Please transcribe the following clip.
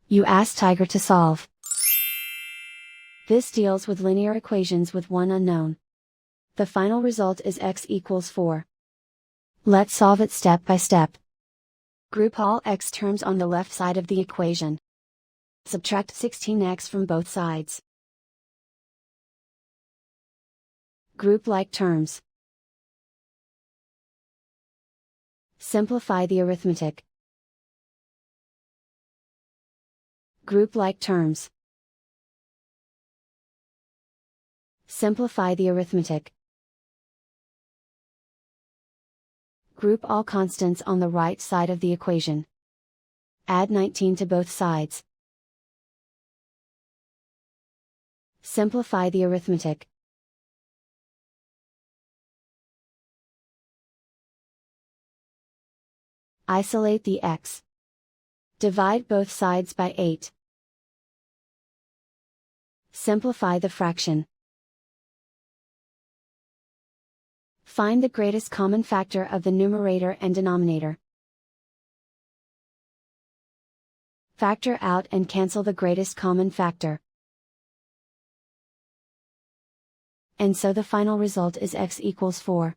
You ask Tiger to solve. This deals with linear equations with one unknown. The final result is x equals 4. Let's solve it step by step. Group all x terms on the left side of the equation. Subtract 16x from both sides. Group like terms. Simplify the arithmetic. Group like terms. Simplify the arithmetic. Group all constants on the right side of the equation. Add 19 to both sides. Simplify the arithmetic. Isolate the x. Divide both sides by 8. Simplify the fraction. Find the greatest common factor of the numerator and denominator. Factor out and cancel the greatest common factor. And so the final result is x equals 4.